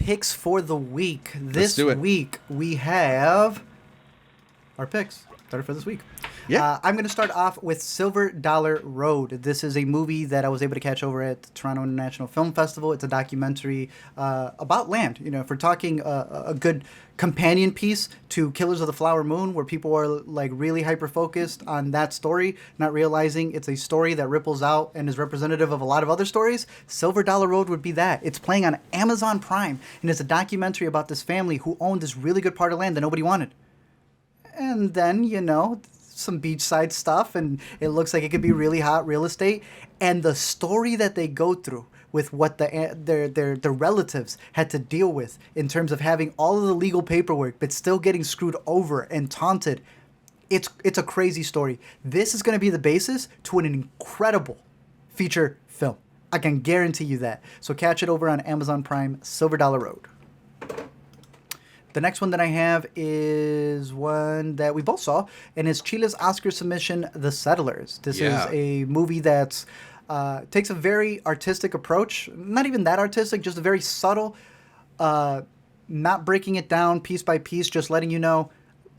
picks for the week. Let's This do it. week we have our picks that are for this week. Yeah. I'm going to start off with Silver Dollar Road. This is a movie that I was able to catch over at the Toronto International Film Festival. It's a documentary about land. You know, if we're talking a good companion piece to Killers of the Flower Moon, where people are like really hyper-focused on that story, not realizing it's a story that ripples out and is representative of a lot of other stories, Silver Dollar Road would be that. It's playing on Amazon Prime, and it's a documentary about this family who owned this really good part of land that nobody wanted. And then, you know, some beachside stuff, and it looks like it could be really hot real estate. And the story that they go through with what their relatives had to deal with in terms of having all of the legal paperwork, but still getting screwed over and taunted. It's a crazy story. This is going to be the basis to an incredible feature film. I can guarantee you that. So catch it over on Amazon Prime, Silver Dollar Road. The next one that I have is one that we both saw, and it's Chile's Oscar submission, The Settlers. This is a movie that takes a very artistic approach. Not even that artistic, just a very subtle, not breaking it down piece by piece, just letting you know,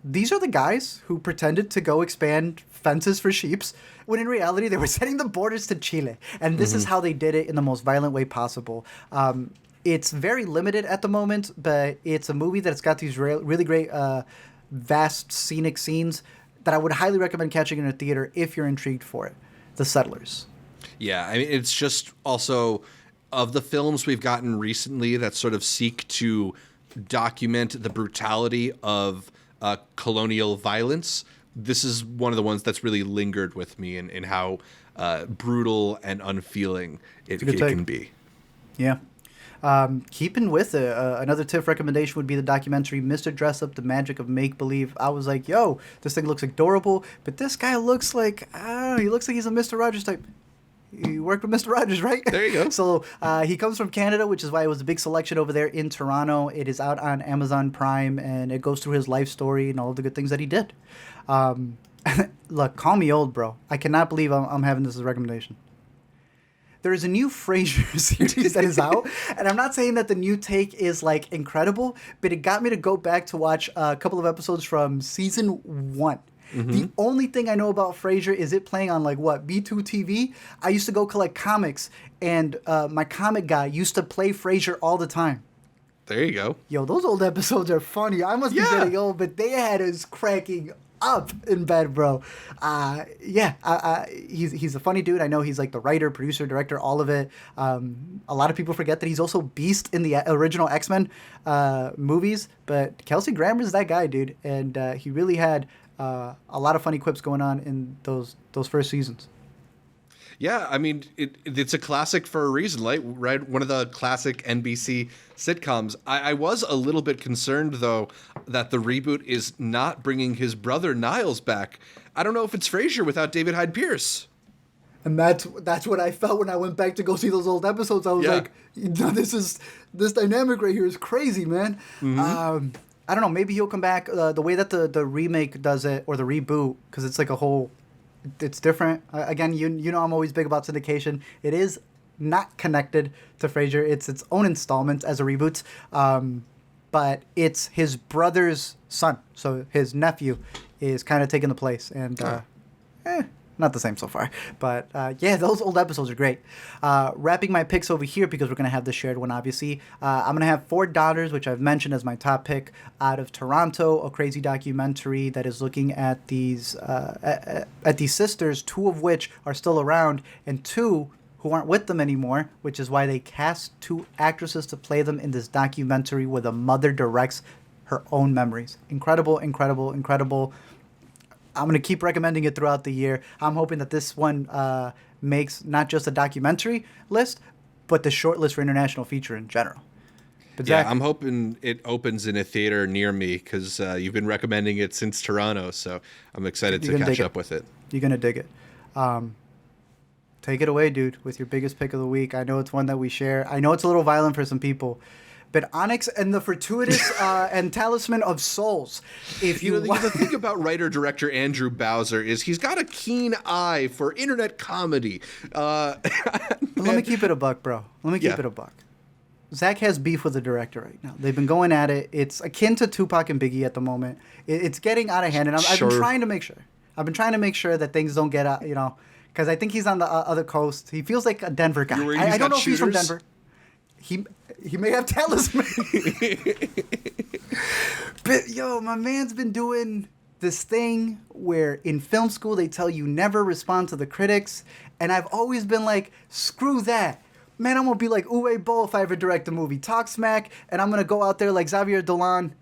these are the guys who pretended to go expand fences for sheeps, when in reality they were setting the borders to Chile. And this is how they did it in the most violent way possible. It's very limited at the moment, but it's a movie that's got these really great, vast scenic scenes that I would highly recommend catching in a theater if you're intrigued for it. The Settlers. Yeah, I mean, it's just also of the films we've gotten recently that sort of seek to document the brutality of colonial violence. This is one of the ones that's really lingered with me in how brutal and unfeeling it can be. Yeah. Keeping with it, another TIFF recommendation would be the documentary Mr. Dress Up, The Magic of Make-Believe. I was like, yo, this thing looks adorable, but this guy looks like, he looks like he's a Mr. Rogers type. You worked with Mr. Rogers, right? There you go. So he comes from Canada, which is why it was a big selection over there in Toronto. It is out on Amazon Prime, and it goes through his life story and all of the good things that he did. Look, call me old, bro. I cannot believe I'm having this as a recommendation. There is a new Frasier series that is out, and I'm not saying that the new take is like incredible, but it got me to go back to watch a couple of episodes from season 1. Mm-hmm. The only thing I know about Frasier is it playing on like what, B2 TV. I used to go collect comics, and my comic guy used to play Frasier all the time. There you go. Yo, those old episodes are funny. I must be getting old, but they had us cracking up in bed, bro. He's a funny dude. I know he's like the writer, producer, director, all of it. A lot of people forget that he's also Beast in the original X-Men movies, but Kelsey Grammer's that guy, dude, and he really had a lot of funny quips going on in those first seasons. Yeah, I mean, it's a classic for a reason, right? One of the classic NBC sitcoms. I was a little bit concerned, though, that the reboot is not bringing his brother Niles back. I don't know if it's Frasier without David Hyde Pierce. And that's what I felt when I went back to go see those old episodes. I was like, this dynamic right here is crazy, man. Mm-hmm. I don't know. Maybe he'll come back. The way that the remake does it, or the reboot, because it's like a whole... It's different. Again, you know I'm always big about syndication. It is not connected to Frasier. It's its own installment as a reboot. But it's his brother's son. So his nephew is kind of taking the place. And not the same so far. But those old episodes are great. Wrapping my picks over here, because we're going to have the shared one, obviously. I'm going to have Four Daughters, which I've mentioned as my top pick, out of Toronto, a crazy documentary that is looking at these sisters, 2 of which are still around, and 2 who aren't with them anymore, which is why they cast 2 actresses to play them in this documentary where the mother directs her own memories. Incredible, incredible, incredible. I'm going to keep recommending it throughout the year. I'm hoping that this one makes not just a documentary list, but the short list for international feature in general. But Zach, I'm hoping it opens in a theater near me, because you've been recommending it since Toronto, so I'm excited to catch up with it. You're going to dig it. Take it away, dude, with your biggest pick of the week. I know it's one that we share. I know it's a little violent for some people, but Onyx and the Fortuitous and Talisman of Souls. If the thing about writer-director Andrew Bowser is he's got a keen eye for internet comedy. Let me keep it a buck, bro. Let me keep it a buck. Zach has beef with the director right now. They've been going at it. It's akin to Tupac and Biggie at the moment. It's getting out of hand, and I've been trying to make sure. I've been trying to make sure that things don't get out, because I think he's on the other coast. He feels like a Denver guy. I don't know if he's from Denver. He may have Talisman. But, my man's been doing this thing where in film school they tell you never respond to the critics, and I've always been like, screw that. Man, I'm going to be like Uwe Boll if I ever direct a movie. Talk smack, and I'm going to go out there like Xavier Dolan.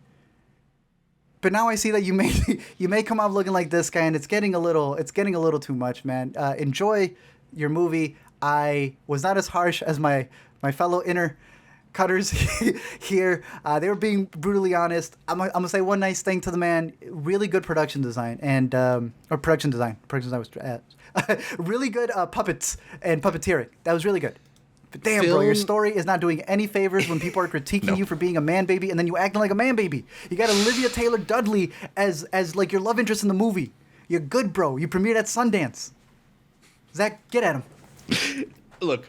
But now I see that you may come off looking like this guy, and it's getting a little too much, man. Enjoy your movie. I was not as harsh as my fellow inner cutters here. They were being brutally honest. I'm gonna say one nice thing to the man. Really good production design and or production design. Production design was really good puppets and puppeteering. That was really good. But damn, bro, your story is not doing any favors when people are critiquing you for being a man baby, and then you acting like a man baby. You got Olivia Taylor-Dudley as like your love interest in the movie. You're good, bro. You premiered at Sundance. Zach, get at him. Look,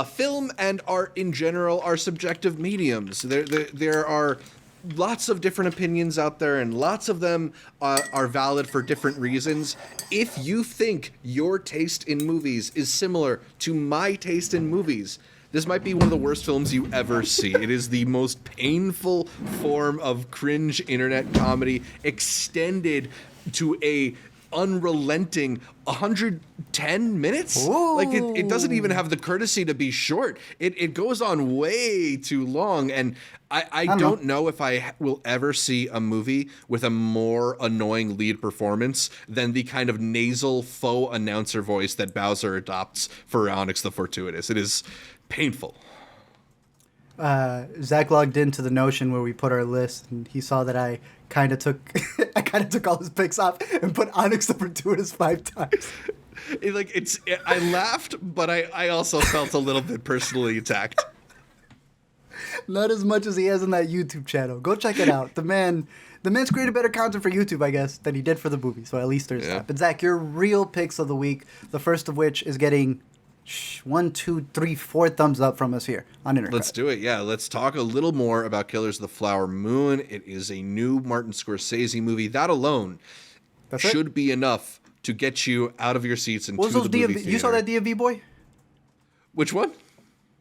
film and art in general are subjective mediums. There are lots of different opinions out there, and lots of them are valid for different reasons. If you think your taste in movies is similar to my taste in movies, this might be one of the worst films you ever see. It is the most painful form of cringe internet comedy extended to a unrelenting 110 minutes. Ooh. Like it doesn't even have the courtesy to be short. It goes on way too long, and I don't know if I will ever see a movie with a more annoying lead performance than the kind of nasal faux announcer voice that Bowser adopts for Onyx the Fortuitous. It is painful. Zach logged into the Notion where we put our list, and he saw that I kind of took all his picks off and put Onyx the Fortuitous 5 times. I laughed, but I also felt a little bit personally attacked. Not as much as he has on that YouTube channel. Go check it out. The man's created better content for YouTube, I guess, than he did for the movie. So at least there's that. But Zach, your real picks of the week, the first of which is getting 1, 2, 3, 4 thumbs up from us here on Intercut. Let's do it. Yeah, let's talk a little more about Killers of the Flower Moon. It is a new Martin Scorsese movie. That alone should be enough to get you out of your seats and to the movie theater. You saw that DMV boy? Which one?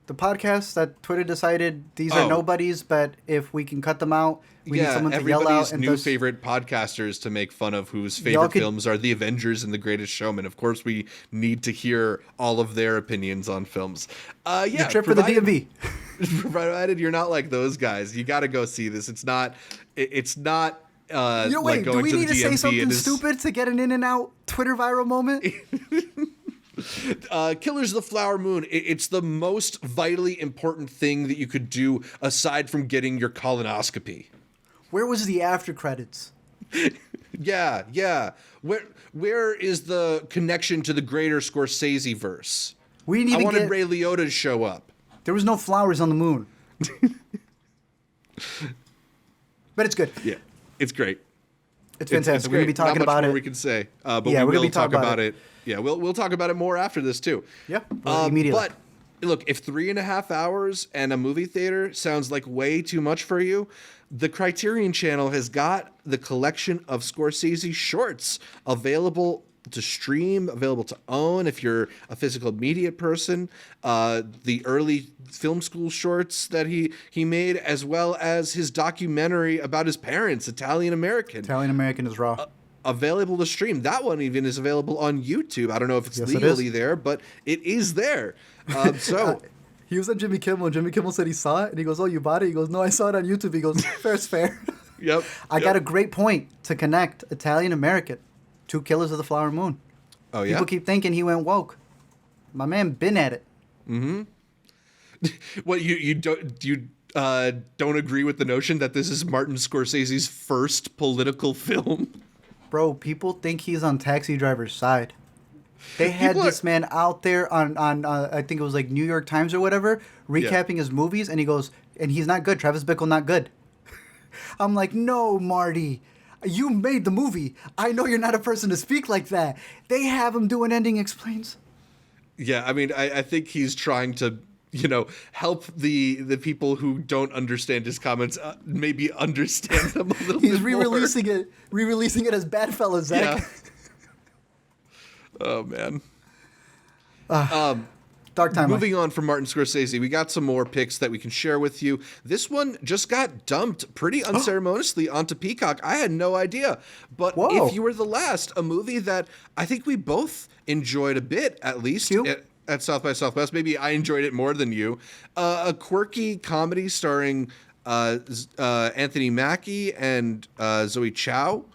The podcast that Twitter decided these are nobodies, but if we can cut them out, we need someone to yell out. And new favorite podcasters to make fun of whose favorite films are The Avengers and The Greatest Showman. Of course, we need to hear all of their opinions on films. The trip for the DMV. Provided you're not like those guys, you got to go see this. It's not. Wait, do we need to say something stupid to get an in and out Twitter viral moment? Killers of the Flower Moon. It's the most vitally important thing that you could do aside from getting your colonoscopy. Where was the after credits? Yeah. Where is the connection to the greater Scorsese verse? We didn't even I wanted Ray Liotta to show up. There was no flowers on the moon. But it's good. Yeah, it's great. It's fantastic. It's we're gonna be talking about it. Not much more it. we can say, but we will talk about it. Yeah, we'll talk about it more after this too. Yep, immediately. But look, if 3.5 hours and a movie theater sounds like way too much for you, the Criterion Channel has got the collection of Scorsese shorts available to stream, available to own if you're a physical media person. The early film school shorts that he made, as well as his documentary about his parents, Italian American. Italian American is raw. Available to stream. That one even is available on YouTube. I don't know if it's legally there, but it is there. He was on Jimmy Kimmel, and Jimmy Kimmel said he saw it, and he goes, "Oh, you bought it?" He goes, "No, I saw it on YouTube." He goes, "Fair's fair." Yep. I got a great point to connect Italian American to Killers of the Flower Moon. Oh, yeah? People keep thinking he went woke. My man been at it. Mm-hmm. What, you don't agree with the notion that this is Martin Scorsese's first political film? Bro, people think he's on Taxi Driver's side. They had this man out there on I think it was like New York Times or whatever, recapping his movies, and he goes, and he's not good. Travis Bickle not good. I'm like, no, Marty. You made the movie. I know you're not a person to speak like that. They have him do an ending explains. Yeah, I mean, I think he's trying to help the people who don't understand his comments maybe understand them a little He's bit more. re-releasing it as Badfellas, Zach. Yeah. Oh man. Dark timeline. Moving on from Martin Scorsese, we got some more picks that we can share with you. This one just got dumped pretty unceremoniously onto Peacock. I had no idea. But Whoa. If You Were the Last, a movie that I think we both enjoyed a bit, at least at South by Southwest. Maybe I enjoyed it more than you. A quirky comedy starring Anthony Mackie and Zoe Chow.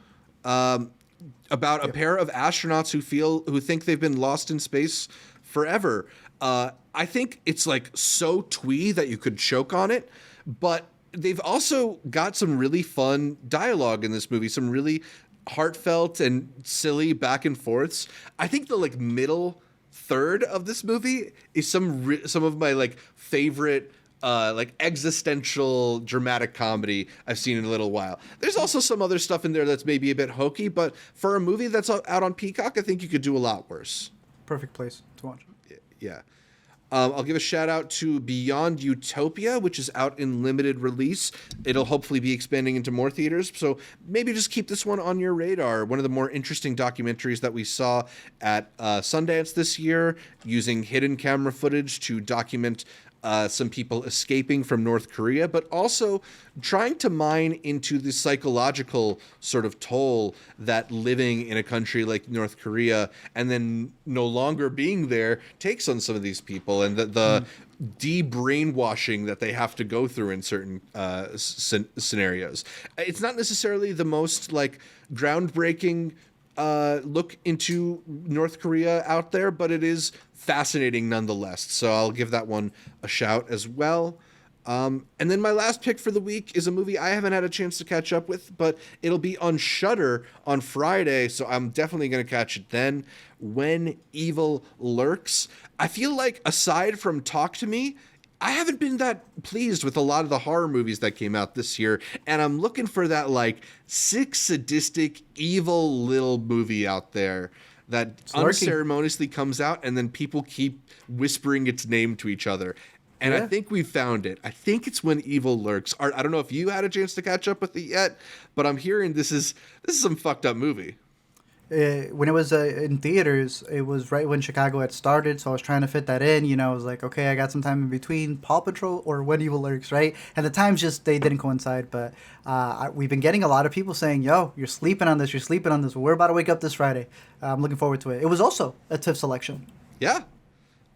About a pair of astronauts who think they've been lost in space forever. I think it's like so twee that you could choke on it, but they've also got some really fun dialogue in this movie, some really heartfelt and silly back and forths. I think the like middle third of this movie is some of my favorite existential dramatic comedy I've seen in a little while. There's also some other stuff in there that's maybe a bit hokey, but for a movie that's out on Peacock, I think you could do a lot worse. Perfect place to watch. Yeah. I'll give a shout out to Beyond Utopia, which is out in limited release. It'll hopefully be expanding into more theaters. So maybe just keep this one on your radar. One of the more interesting documentaries that we saw at Sundance this year, using hidden camera footage to document some people escaping from North Korea, but also trying to mine into the psychological sort of toll that living in a country like North Korea and then no longer being there takes on some of these people, and the de-brainwashing that they have to go through in certain scenarios. It's not necessarily the most groundbreaking look into North Korea out there, but it is fascinating nonetheless. So I'll give that one a shout as well. And then my last pick for the week is a movie I haven't had a chance to catch up with, but it'll be on Shudder on Friday, so I'm definitely going to catch it then. When Evil Lurks. I feel like aside from Talk to Me, I haven't been that pleased with a lot of the horror movies that came out this year, and I'm looking for that sick, sadistic, evil little movie out there that unceremoniously comes out and then people keep whispering its name to each other. And I think we found it. I think it's When Evil Lurks. I don't know if you had a chance to catch up with it yet, but I'm hearing this is some fucked up movie. When it was in theaters, it was right when Chicago had started, so I was trying to fit that in. I was like, okay, I got some time in between Paw Patrol or When Evil Lurks, right? And the times they didn't coincide, but we've been getting a lot of people saying, yo, you're sleeping on this. We're about to wake up this Friday. I'm looking forward to it. It was also a TIFF selection. Yeah.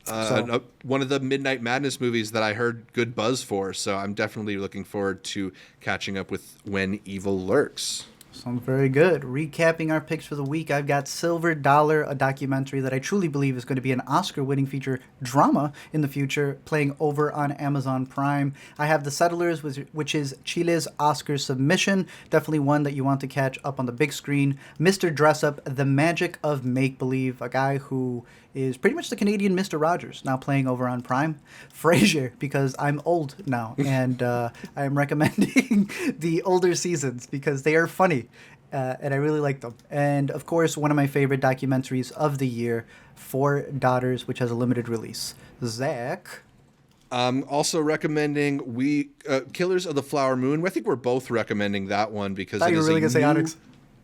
One of the Midnight Madness movies that I heard good buzz for, so I'm definitely looking forward to catching up with When Evil Lurks. Sounds very good. Recapping our picks for the week, I've got Silver Dollar, a documentary that I truly believe is going to be an Oscar-winning feature drama in the future, playing over on Amazon Prime. I have The Settlers, which is Chile's Oscar submission. Definitely one that you want to catch up on the big screen. Mr. Dress-Up, The Magic of Make-Believe, a guy who is pretty much the Canadian Mr. Rogers, now playing over on Prime. Frasier, because I'm old now, and I am recommending the older seasons because they are funny, and I really like them. And, of course, one of my favorite documentaries of the year, Four Daughters, which has a limited release. Zach? I'm also recommending Killers of the Flower Moon. I think we're both recommending that one because I thought it you were is really going to say Onyx.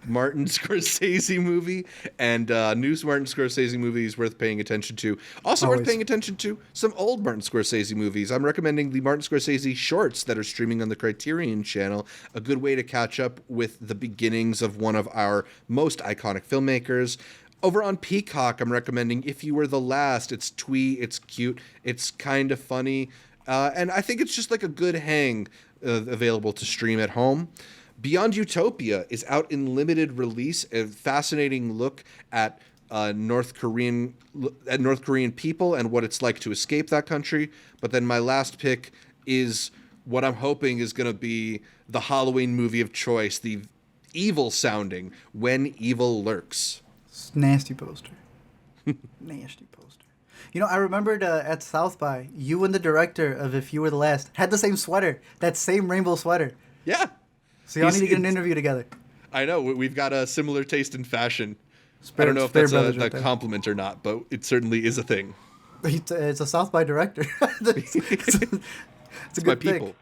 Martin Scorsese movie, and new Martin Scorsese movies worth paying attention to. Also Always. worth paying attention to some old Martin Scorsese movies. I'm recommending the Martin Scorsese shorts that are streaming on the Criterion channel, a good way to catch up with the beginnings of one of our most iconic filmmakers. Over on Peacock, I'm recommending If You Were the Last. It's twee, it's cute, it's kind of funny, and I think it's just like a good hang available to stream at home. Beyond Utopia is out in limited release, a fascinating look at North Korean people and what it's like to escape that country. But then my last pick is what I'm hoping is going to be the Halloween movie of choice, the evil sounding When Evil Lurks. Nasty poster. Nasty poster. I remembered at South by, you and the director of If You Were the Last had the same sweater, that same rainbow sweater. Yeah. So y'all need to get an interview together. I know. We've got a similar taste in fashion. I don't know if that's a compliment or not, but it certainly is a thing. It's a South by director. It's a It's my good pick. people.